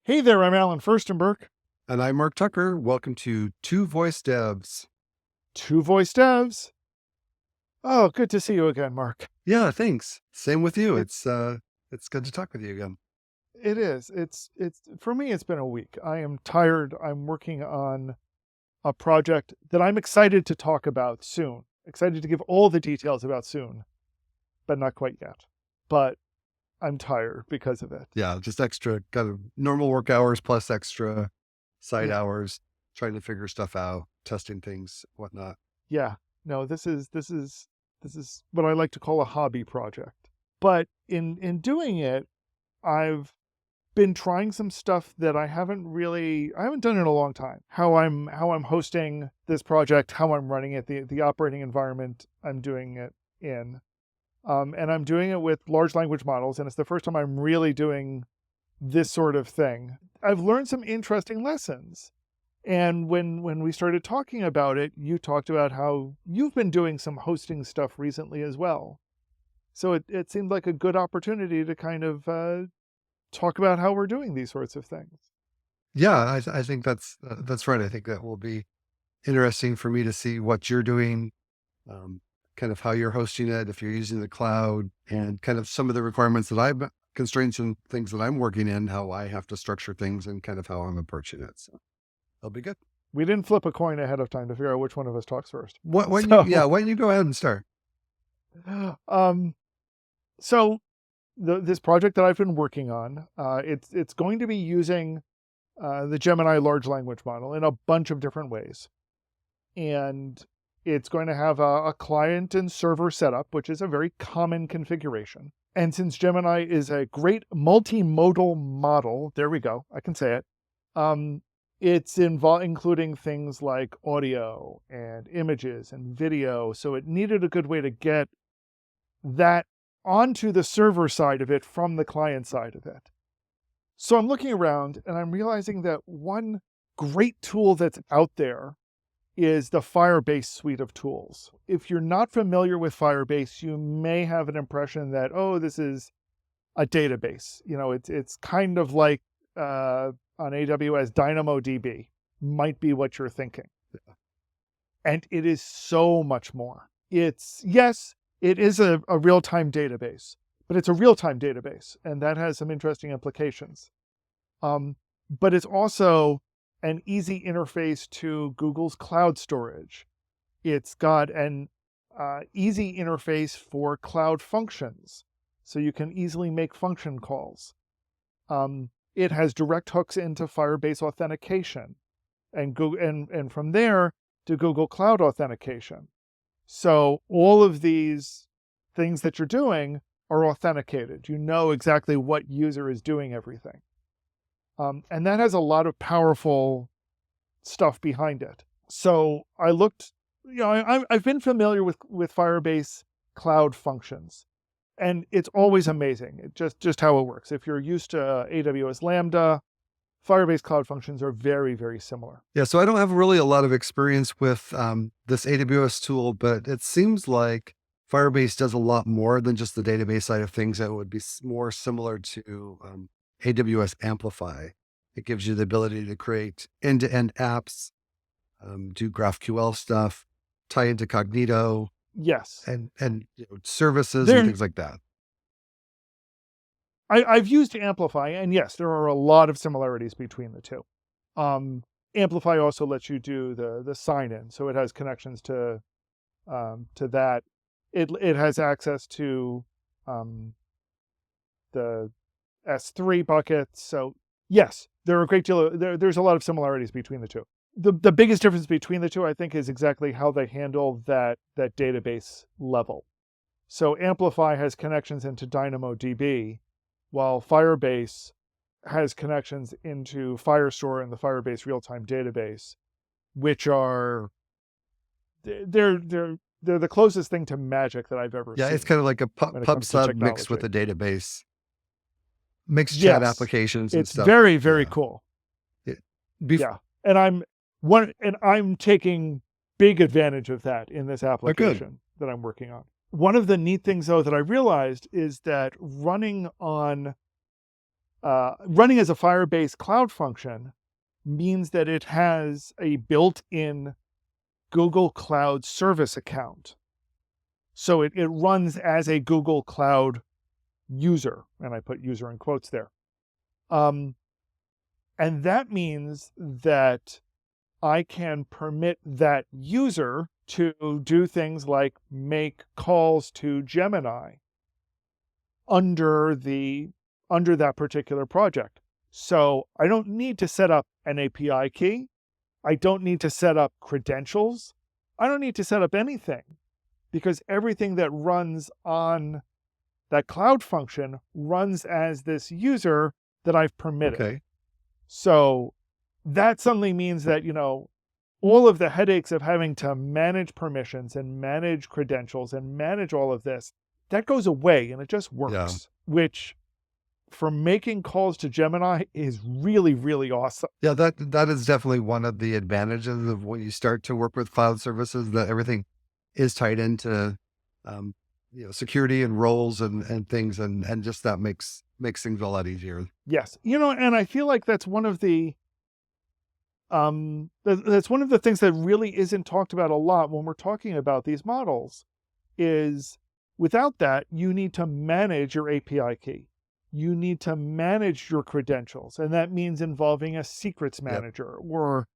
Hey there, I'm Alan Firstenberg. And I'm Mark Tucker. Welcome to Two Voice Devs. Two Voice Devs. Oh, good to see you again, Mark. Yeah, thanks. Same with you. It It's good to talk with you again. it is. It's for me. It's been a week. I am tired. I'm working on a project that I'm excited to talk about soon. Excited to give all the details about soon, but not quite yet. But I'm tired because of it. Yeah, just extra kind of normal work hours plus extra side Yeah, hours, trying to figure stuff out, testing things, whatnot. yeah. No, this is what I like to call a hobby project. But in doing it, I've been trying some stuff that I haven't done in a long time. How I'm hosting this project, how I'm running it, the operating environment I'm doing it in. And I'm doing it with large language models, and it's the first time I'm really doing this sort of thing. I've learned some interesting lessons. And when we started talking about it, you talked about how you've been doing some hosting stuff recently as well. So it seemed like a good opportunity to kind of talk about how we're doing these sorts of things. Yeah, I think that's right. I think that will be interesting for me to see what you're doing, kind of how you're hosting it, if you're using the cloud, and kind of some of the requirements constraints and things that I'm working in, how I have to structure things and kind of how I'm approaching it. So it'll be good. We didn't flip a coin ahead of time to figure out which one of us talks first. Why don't So, why don't you go ahead and start? um, so this project that I've been working on, it's going to be using the Gemini large language model in a bunch of different ways, and it's going to have a client and server setup, which is a very common configuration. And since Gemini is a great multimodal model, there we go, I can say it. It's including things like audio and images and video. So it needed a good way to get that onto the server side of it from the client side of it. So I'm looking around and I'm realizing that one great tool that's out there is the Firebase Suite of Tools. If you're not familiar with Firebase, you may have an impression that, oh, this is a database. You know, it's kind of like on AWS DynamoDB might be what you're thinking. And it is so much more. Yes, it is a real-time database, but it's a real-time database, and that has some interesting implications. But it's also an easy interface to Google's cloud storage. It's got an easy interface for cloud functions, so you can easily make function calls. It has direct hooks into Firebase authentication, and from there to Google Cloud authentication. So all of these things that you're doing are authenticated. You know exactly what user is doing everything. And that has a lot of powerful stuff behind it. So I looked, I've been familiar with Firebase Cloud Functions, and it's always amazing, just how it works. If you're used to AWS Lambda, Firebase Cloud Functions are very, very similar. Yeah, so I don't have really a lot of experience with this AWS tool, but it seems like Firebase does a lot more than just the database side of things. That would be more similar to AWS Amplify. It gives you the ability to create end-to-end apps, do GraphQL stuff, tie into Cognito, Yes. and services and things like that. I've used Amplify, and yes, there are a lot of similarities between the two. Amplify also lets you do the sign-in, so it has connections to that. It has access to the S3 buckets. So yes, there are a great deal there's a lot of similarities between the two. The biggest difference between the two, I think, is exactly how they handle that database level. So Amplify has connections into DynamoDB, while Firebase has connections into Firestore and the Firebase real-time database, which are they're the closest thing to magic that I've ever seen. Yeah, it's kind of like a pub sub mixed with a database, mixed chat applications and stuff. It's very, very cool. Yeah, and I'm taking big advantage of that in this application that I'm working on. One of the neat things, though, that I realized is that running on running as a Firebase Cloud function means that it has a built-in Google Cloud service account. So it runs as a Google Cloud user, and I put user in quotes there. And that means that I can permit that user to do things like make calls to Gemini under that particular project. So I don't need to set up an API key. I don't need to set up credentials. I don't need to set up anything, because everything that runs on that cloud function runs as this user that I've permitted. Okay. So that suddenly means that, all of the headaches of having to manage permissions and manage credentials and manage all of this, that goes away and it just works, which for making calls to Gemini is really, really awesome. Yeah, that is definitely one of the advantages of when you start to work with cloud services, that everything is tied into security and roles and things, and just that makes things a lot easier. Yes. And I feel like that's one of the things that really isn't talked about a lot when we're talking about these models, is without that, you need to manage your API key. You need to manage your credentials. And that means involving a secrets manager, or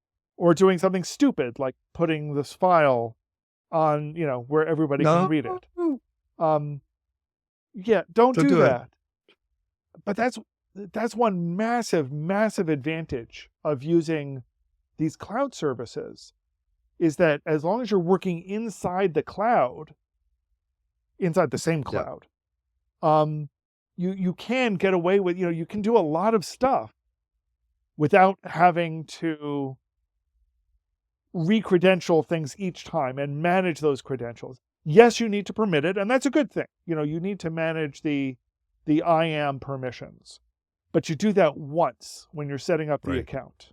doing something stupid like putting this file on, where everybody can read it. Don't do that. But that's one massive, massive advantage of using these cloud services, is that as long as you're working inside the cloud, inside the same cloud, you can get away with, you can do a lot of stuff without having to re-credential things each time and manage those credentials. Yes, you need to permit it, and that's a good thing. You need to manage the IAM permissions, but you do that once when you're setting up the account,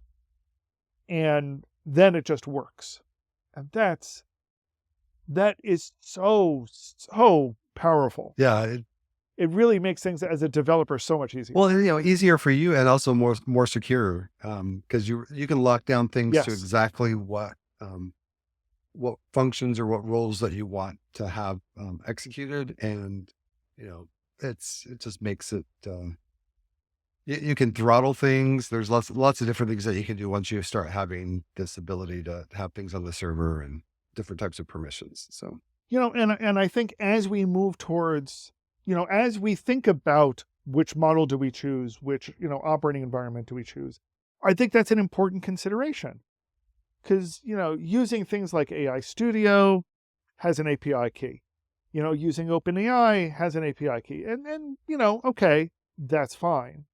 and then it just works. And that is so powerful. Yeah. It really makes things as a developer so much easier. Well, easier for you, and also more secure, because you can lock down things to exactly what functions or what roles that you want to have executed, and it just makes it. You can throttle things. There's lots of different things that you can do once you start having this ability to have things on the server and different types of permissions. So and I think as we move towards, as we think about which model do we choose, which operating environment do we choose, I think that's an important consideration, because using things like AI Studio has an API key, using OpenAI has an API key, and okay, that's fine.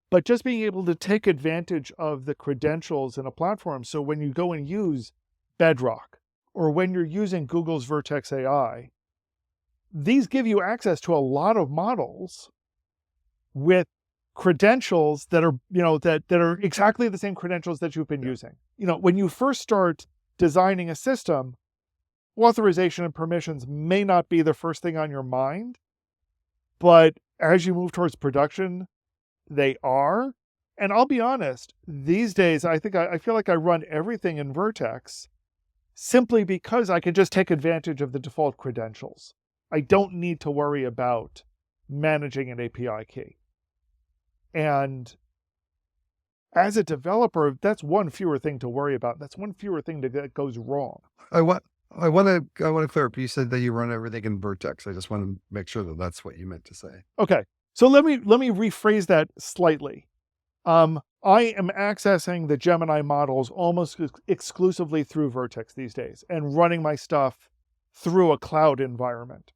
But just being able to take advantage of the credentials in a platform, so when you go and use Bedrock, or when you're using Google's Vertex AI, these give you access to a lot of models with credentials that are, that are exactly the same credentials that you've been using. When you first start designing a system, authorization and permissions may not be the first thing on your mind, but as you move towards production, they are. And I'll be honest, these days, I feel like I run everything in Vertex simply because I can just take advantage of the default credentials. I don't need to worry about managing an API key. And as a developer, that's one fewer thing to worry about. That's one fewer thing that goes wrong. I want to clear up. You said that you run everything in Vertex. I just want to make sure that that's what you meant to say. Okay. So let me rephrase that slightly. I am accessing the Gemini models almost exclusively through Vertex these days, and running my stuff through a cloud environment.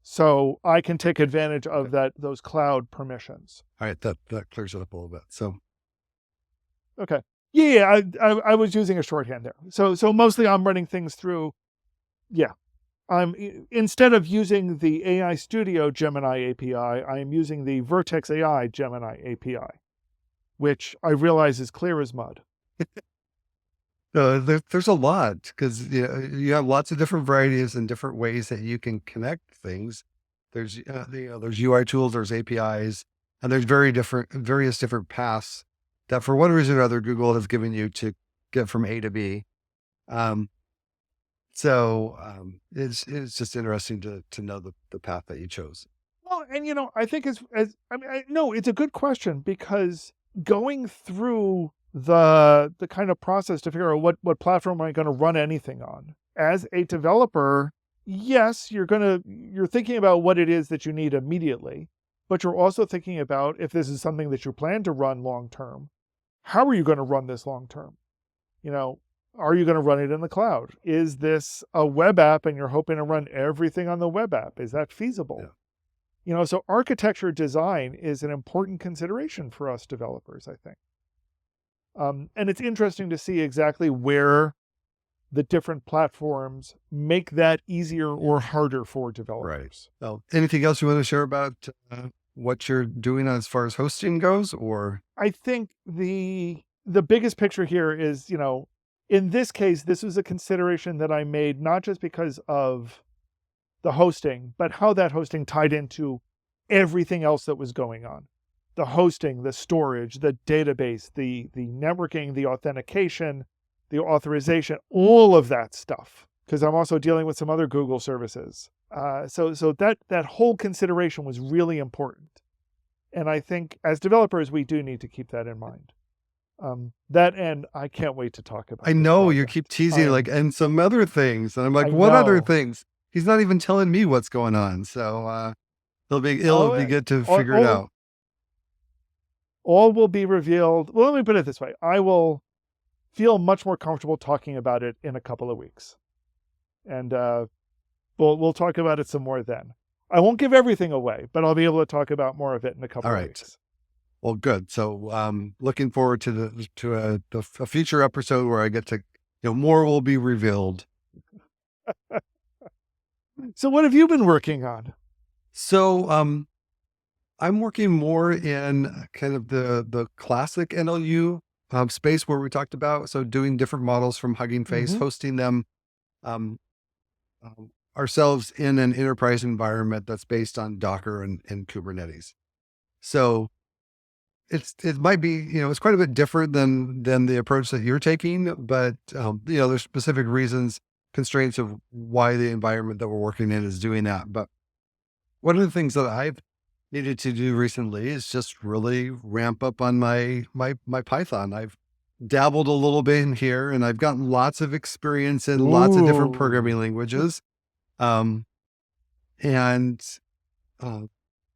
So I can take advantage of those cloud permissions. All right, that clears it up a little bit. So, okay, yeah, I was using a shorthand there. So mostly I'm running things through, instead of using the AI Studio Gemini API, I am using the Vertex AI Gemini API, which I realize is clear as mud. There's a lot, because you have lots of different varieties and different ways that you can connect things. There's there's UI tools, there's APIs, And there's various different paths that for one reason or other, Google has given you to get from A to B. Um, it's just interesting to know the path that you chose. Well, and I think as I mean, no, it's a good question, because going through the kind of process to figure out what platform am I going to run anything on as a developer, yes, you're thinking about what it is that you need immediately, but you're also thinking about, if this is something that you plan to run long term, how are you going to run this long term? You know, are you going to run it in the cloud? Is this a web app and you're hoping to run everything on the web app? Is that feasible? Yeah. So architecture design is an important consideration for us developers, I think. And it's interesting to see exactly where the different platforms make that easier or harder for developers. Right. Well, anything else you want to share about what you're doing as far as hosting goes, or? I think the biggest picture here is, in this case, this was a consideration that I made not just because of the hosting, but how that hosting tied into everything else that was going on. The hosting, the storage, the database, the networking, the authentication, the authorization, all of that stuff. Because I'm also dealing with some other Google services. So that whole consideration was really important. And I think as developers, we do need to keep that in mind. That and I can't wait to talk about I this know you project. keep teasing like, and some other things. And I'm like, I what other know. things? He's not even telling me what's going on. So it'll be good to all, figure it all, out. all will be revealed. Well, let me put it this way. I will feel much more comfortable talking about it in a couple of weeks. And we'll talk about it some more then. I won't give everything away, but I'll be able to talk about more of it in a couple All of right. weeks. Well, good. So looking forward to a future episode where I get to, more will be revealed. So what have you been working on? So I'm working more in kind of the classic NLU space where we talked about. So doing different models from Hugging Face, Mm-hmm. hosting them ourselves in an enterprise environment that's based on Docker and Kubernetes. So it might be, it's quite a bit different than the approach that you're taking, but there's specific reasons, constraints of why the environment that we're working in is doing that. But one of the things that I've needed to do recently is just really ramp up on my Python. I've dabbled a little bit in here, and I've gotten lots of experience in lots of different programming Ooh. languages. Um, and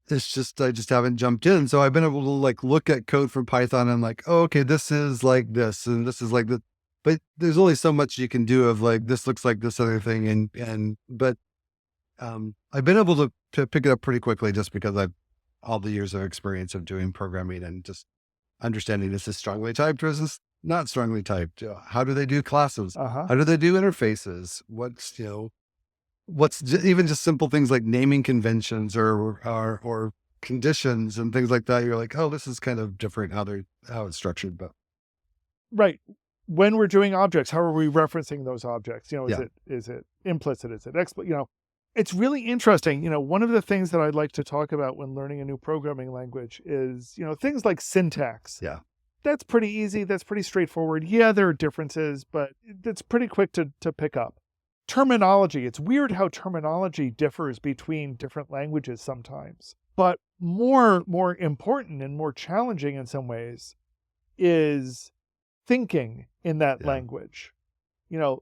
it's just, I just haven't jumped in. So I've been able to like look at code from Python and like, oh, okay, this is like this, and this is like that. But there's only so much you can do of like, this looks like this other thing. But I've been able to pick it up pretty quickly just because I've all the years of experience of doing programming and just understanding this is strongly typed versus not strongly typed. How do they do classes? Uh-huh. How do they do interfaces? Even just simple things like naming conventions or conditions and things like that. You're like, oh, this is kind of different how it's structured, but Right. When we're doing objects, how are we referencing those objects? yeah, Is it implicit? Is it explicit? It's really interesting. One of the things that I'd like to talk about when learning a new programming language is, things like syntax. yeah, That's pretty easy. That's pretty straightforward. Yeah, there are differences, but it's pretty quick to pick up. Terminology. It's weird how terminology differs between different languages sometimes. But more important and more challenging in some ways is thinking in that yeah, language.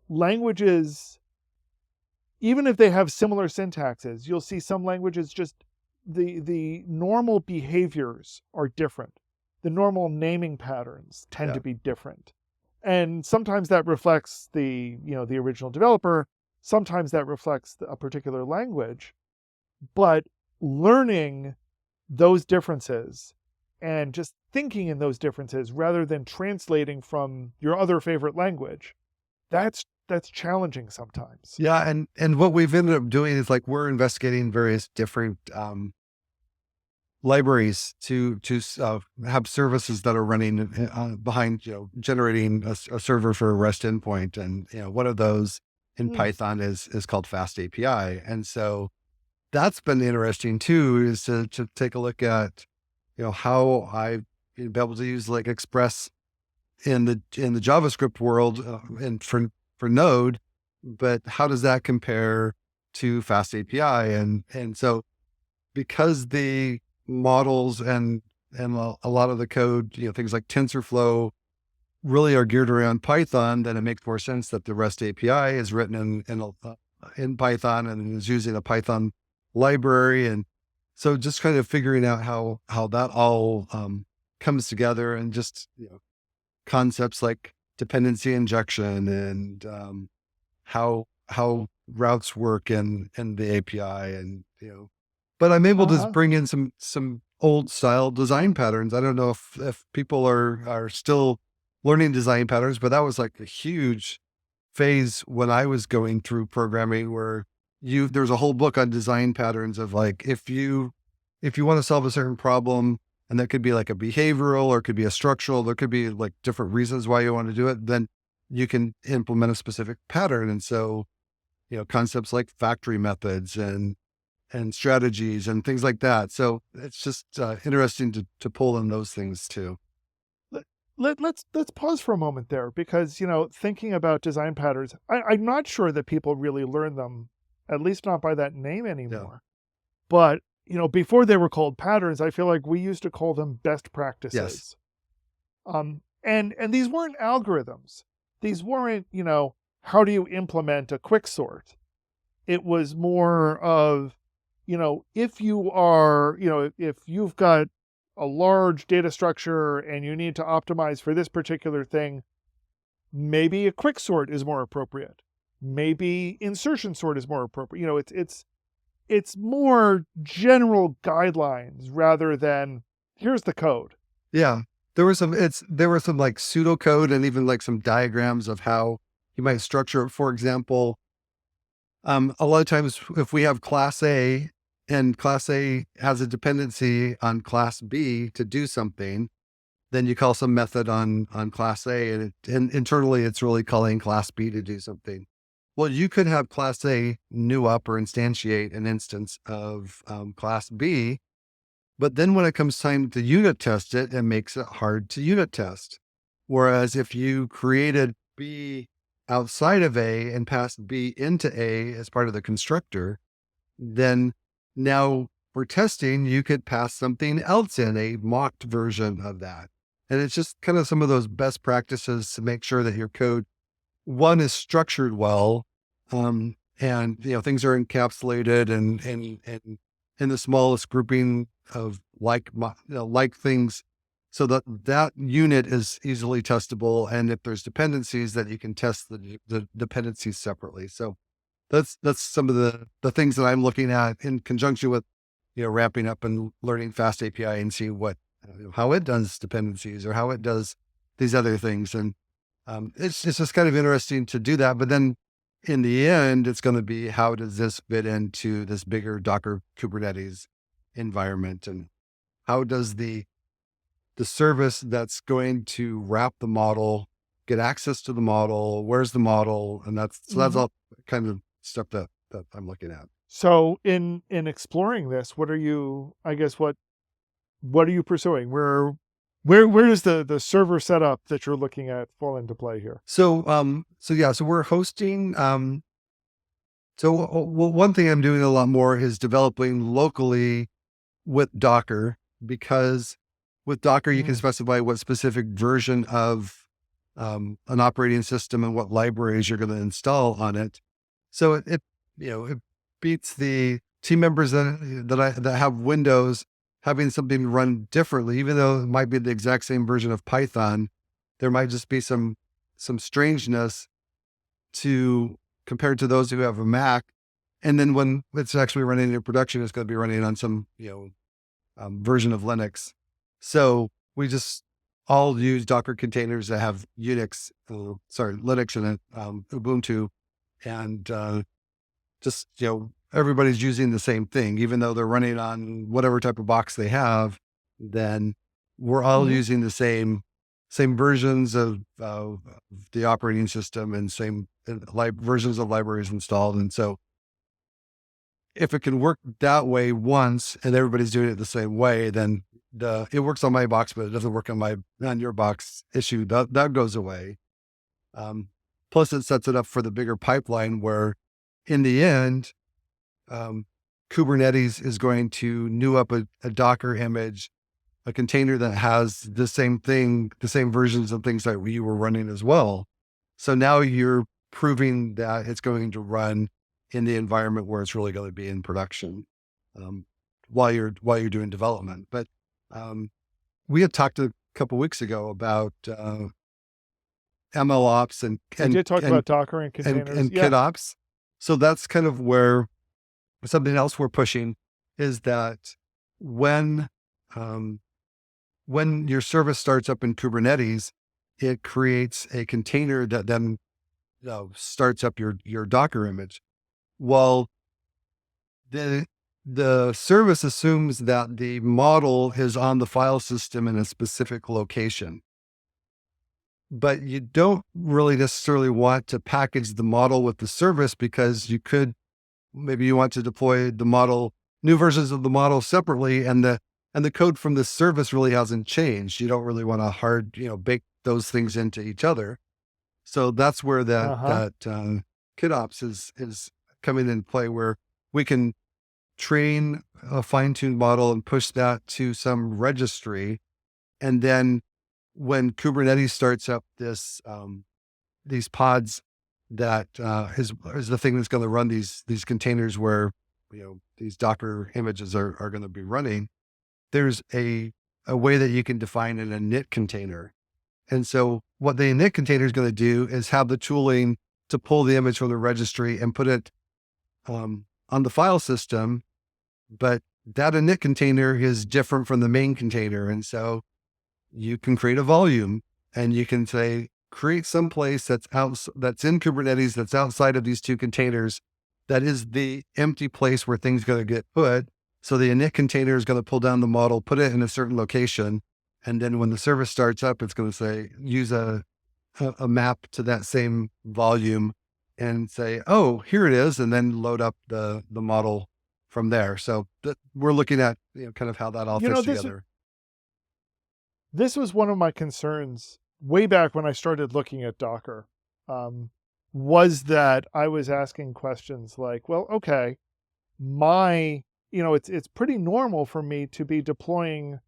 Languages, even if they have similar syntaxes, you'll see some languages just the normal behaviors are different. The normal naming patterns tend yeah, to be different. And sometimes that reflects the original developer, sometimes that reflects a particular language, but learning those differences and just thinking in those differences rather than translating from your other favorite language, that's challenging sometimes. yeah. And what we've ended up doing is like we're investigating various different libraries to have services that are running behind, generating a server for a REST endpoint. And, one of those in Mm. Python is called FastAPI. And so that's been interesting too, is to take a look at how I be able to use like Express in the JavaScript world and for Node, but how does that compare to FastAPI? And so because the models and a lot of the code, things like TensorFlow really are geared around Python, then it makes more sense that the REST API is written in Python and is using a Python library. And so just kind of figuring out how that all comes together, and just concepts like dependency injection and how routes work in the API, and but I'm able to Uh-huh. bring in some old style design patterns. I don't know if people are still learning design patterns, but that was like a huge phase when I was going through programming, where there's a whole book on design patterns of like, if you want to solve a certain problem, and that could be like a behavioral or it could be a structural, there could be like different reasons why you want to do it, then you can implement a specific pattern. And so, concepts like factory methods and strategies and things like that. So it's just interesting to pull in those things too. Let, let's pause for a moment there, because thinking about design patterns, I'm not sure that people really learn them, at least not by that name Yeah. anymore. But before they were called patterns, I feel like we used to call them best Yes. practices. And these weren't algorithms. These weren't, how do you implement a quicksort? It was more of, if you are, if you've got a large data structure and you need to optimize for this particular thing, maybe a quicksort is more appropriate. Maybe insertion sort is more appropriate. It's more general guidelines rather than here's the code. Yeah. There were some like pseudocode and even like some diagrams of how you might structure it. For example, a lot of times if we have class A and class A has a dependency on class B to do something, then you call some method on class A, and internally it's really calling class B to do something. Well, you could have class A new up or instantiate an instance of class B, but then when it comes time to unit test it, it makes it hard to unit test. Whereas if you created B outside of A and passed B into A as part of the constructor, then now for testing, you could pass something else in, a mocked version of that. And it's just kind of some of those best practices to make sure that your code, one, is structured well, and things are encapsulated and in the smallest grouping of like things, so that that unit is easily testable. And if there's dependencies, that you can test the dependencies separately. So that's some of the things that I'm looking at in conjunction with ramping up and learning Fast API and see what how it does dependencies or how it does these other things. And it's just kind of interesting to do that. But then in the end, it's going to be, how does this fit into this bigger Docker Kubernetes environment, and how does the service that's going to wrap the model get access to the model? Where's the model? And that's Mhm. all kind of stuff that I'm looking at. So in exploring this, what are you? I guess what are you pursuing? Where does the server setup that you're looking at fall into play here? So we're hosting. One thing I'm doing a lot more is developing locally with Docker, because with Docker you can Mm. specify what specific version of an operating system and what libraries you're going to install on it. So it beats the team members that have Windows having something run differently, even though it might be the exact same version of Python. There might just be some strangeness to compared to those who have a Mac. And then when it's actually running in production, it's going to be running on some version of Linux. So we just all use Docker containers that have Linux in it, Ubuntu, and just everybody's using the same thing, even though they're running on whatever type of box they have. Then we're all Mhm. using the same versions of the operating system, and same versions of libraries installed. And so if it can work that way once and everybody's doing it the same way, then it works on my box, but it doesn't work on your box issue. That goes away. Um, Plus, it sets it up for the bigger pipeline where, in the end, um, Kubernetes is going to new up a Docker image, a container that has the same thing, the same versions of things that you were running as well. So now you're proving that it's going to run in the environment where it's really going to be in production, um, while you're doing development. But we had talked a couple weeks ago about ML ops We did talk about Docker and containers. and Yeah. KitOps. So that's kind of where something else we're pushing is that when um, when your service starts up in Kubernetes, it creates a container that then starts up your Docker image. Well, the the service assumes that the model is on the file system in a specific location, but you don't really necessarily want to package the model with the service because maybe you want to deploy the model, new versions of the model separately, and the code from the service really hasn't changed. You don't really want to bake those things into each other. So that's where Uh huh. KitOps is coming into play, where we can train a fine-tuned model and push that to some registry, and then when Kubernetes starts up these pods, that is the thing that's going to run these containers where these Docker images are going to be running. There's a way that you can define an init container, and so what the init container is going to do is have the tooling to pull the image from the registry and put it on the file system, but that init container is different from the main container, and so you can create a volume and you can say, create some place that's in Kubernetes that's outside of these two containers. That is the empty place where things going to get put. So the init container is going to pull down the model, put it in a certain location. And then when the service starts up, it's going to say, use a map to that same volume and say, oh, here it is. And then load up the model from there. So we're looking at kind of how that all You fits know, together. this was one of my concerns way back when I started looking at Docker. Was that I was asking questions like, well, okay, it's pretty normal for me to be deploying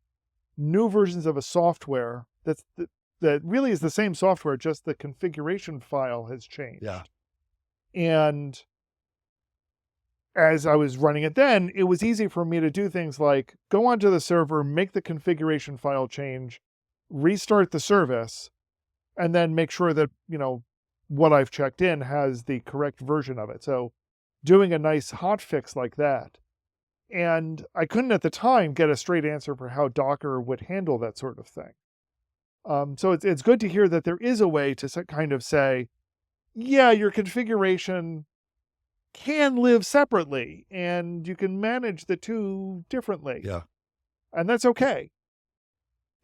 new versions of a software that really is the same software, just the configuration file has changed. Yeah. And as I was running it then, it was easy for me to do things like go onto the server, make the configuration file change, restart the service, and then make sure that, what I've checked in has the correct version of it. So doing a nice hot fix like that. And I couldn't at the time get a straight answer for how Docker would handle that sort of thing. So it's good to hear that there is a way to kind of say, yeah, your configuration can live separately and you can manage the two differently. Yeah. And that's okay.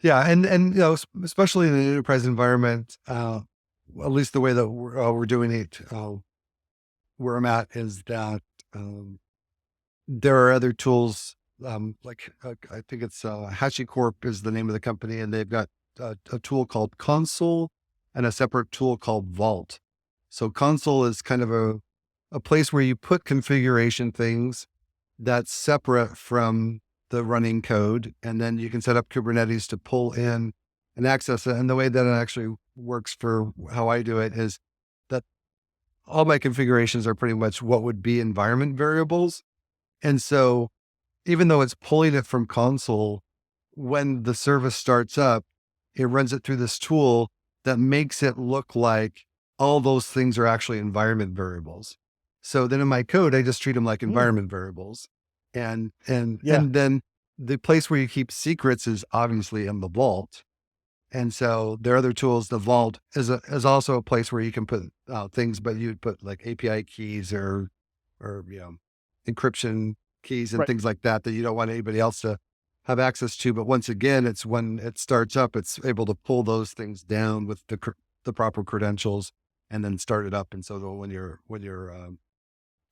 Yeah. And especially in an enterprise environment, at least the way that we're doing it, where I'm at is that, there are other tools, like I think it's HashiCorp is the name of the company, and they've got a tool called Console and a separate tool called Vault. So Console is kind of a place where you put configuration things that's separate from the running code, and then you can set up Kubernetes to pull in and access it. And the way that it actually works for how I do it is that all my configurations are pretty much what would be environment variables. And so even though it's pulling it from console, when the service starts up, it runs it through this tool that makes it look like all those things are actually environment variables. So then in my code, I just treat them like environment variables. And Yeah. then the place where you keep secrets is obviously in the vault. And so there are other tools. The vault is also a place where you can put things, but you'd put like API keys or encryption keys and Right. things like that you don't want anybody else to have access to. But once again, it's when it starts up, it's able to pull those things down with the proper credentials and then start it up. And so that when your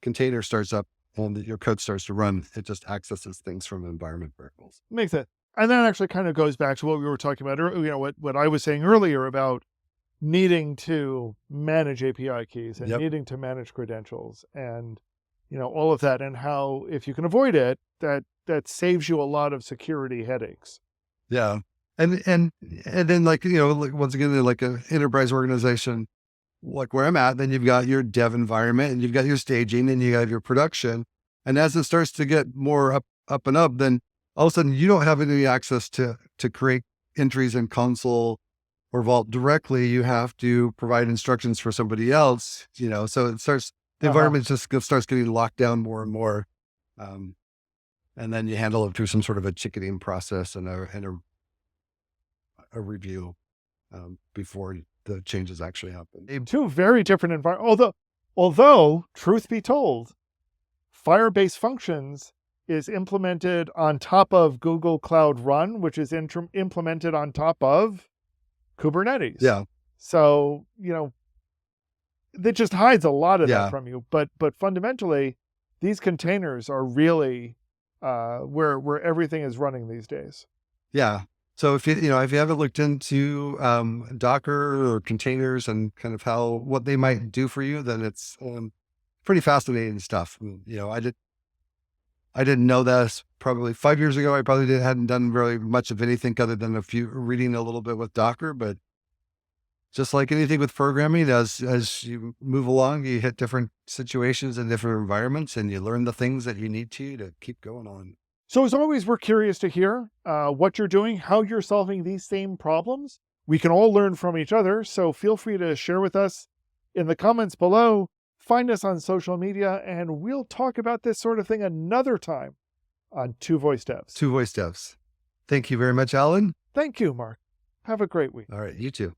container starts up and your code starts to run, it just accesses things from environment variables. Makes sense. And that actually kind of goes back to what we were talking about earlier, what I was saying earlier about needing to manage API keys and Yep. needing to manage credentials and, all of that, and how if you can avoid it, that saves you a lot of security headaches. Yeah. And then like, like once again, in like a enterprise organization, like where I'm at, then you've got your dev environment and you've got your staging and you have your production. And as it starts to get more up and up, then all of a sudden you don't have any access to create entries in console or vault directly. You have to provide instructions for somebody else, so the Uh-huh. environment just starts getting locked down more and more. Um, and then you handle it through some sort of a ticketing process and a review before the changes actually happen. Two very different environments. Although, truth be told, Firebase Functions is implemented on top of Google Cloud Run, which is implemented on top of Kubernetes. Yeah. So, that just hides a lot of that Yeah. from you. But fundamentally, these containers are really where everything is running these days. Yeah. So if if you haven't looked into Docker or containers and kind of what they might do for you, then it's pretty fascinating stuff. I didn't know this probably 5 years ago. I probably hadn't done very much of anything other than reading a little bit with Docker, but just like anything with programming, as you move along, you hit different situations and different environments, and you learn the things that you need to keep going on. So as always, we're curious to hear what you're doing, how you're solving these same problems. We can all learn from each other, so feel free to share with us in the comments below. Find us on social media, and we'll talk about this sort of thing another time on Two Voice Devs. Two Voice Devs. Thank you very much, Alan. Thank you, Mark. Have a great week. All right, you too.